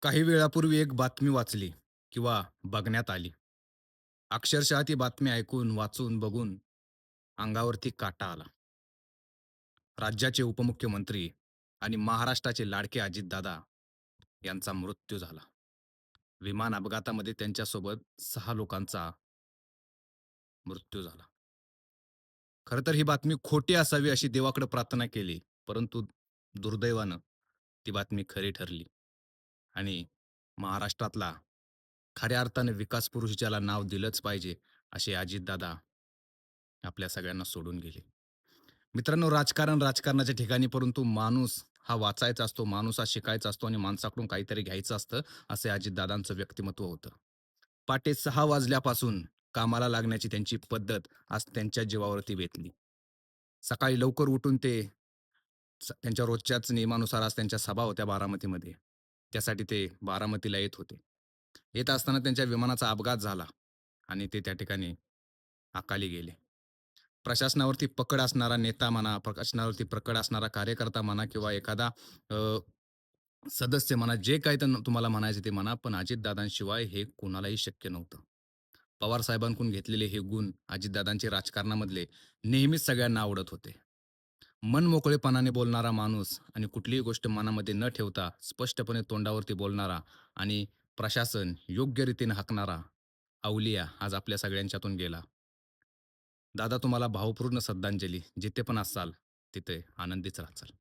काही वेळापूर्वी एक बातमी वाचली किंवा बघण्यात आली. अक्षरशः ती बातमी ऐकून, वाचून, बघून अंगावरती काटा आला. राज्याचे उपमुख्यमंत्री आणि महाराष्ट्राचे लाडके अजितदादा यांचा मृत्यू झाला. विमान अपघातामध्ये त्यांच्यासोबत 6 लोकांचा मृत्यू झाला. खरं तर ही बातमी खोटी असावी अशी देवाकडे प्रार्थना केली. परंतु दुर्दैवानं ती बातमी खरी ठरली आणि महाराष्ट्रातला खऱ्या अर्थाने विकास पुरुष ज्याला नाव दिलंच पाहिजे, असे अजितदादा आपल्या सगळ्यांना सोडून गेले. मित्रांनो, राजकारण राजकारणाच्या ठिकाणी, परंतु माणूस हा वाचायचा असतो, माणूस हा शिकायचा असतो आणि माणसाकडून काहीतरी घ्यायचं असतं, असे अजितदादांचं व्यक्तिमत्व होतं. पहाटे 6 वाजल्यापासून कामाला लागण्याची त्यांची पद्धत आज त्यांच्या जीवावरती बेतली. सकाळी लवकर उठून ते त्यांच्या रोजच्याच नियमानुसार आज त्यांच्या सभा होत्या बारामतीमध्ये. त्यासाठी ते बारामतीला येत होते. येत असताना त्यांच्या विमानाचा अपघात झाला आणि ते त्या ठिकाणी अकाली गेले. प्रशासनावरती पकड असणारा नेता म्हणा, प्रशासनावरती पकड असणारा कार्यकर्ता म्हणा किंवा एखादा अ, सदस्य म्हणा, जे काही तुम्हाला म्हणायचं ते म्हणा, पण अजितदादांशिवाय हे कोणालाही शक्य नव्हतं. पवारसाहेबांकडून घेतलेले हे गुण अजितदादांचे राजकारणामधले नेहमीच सगळ्यांना आवडत होते. मनमोकळेपणाने बोलणारा माणूस आणि कुठलीही गोष्ट मनामध्ये न ठेवता स्पष्टपणे तोंडावरती बोलणारा आणि प्रशासन योग्य रीतीने हाकणारा अवलिया आज आपल्या सगळ्यांच्यातून गेला. दादा, तुम्हाला भावपूर्ण श्रद्धांजली. जिथे पण असाल तिथे आनंदीच राहाल.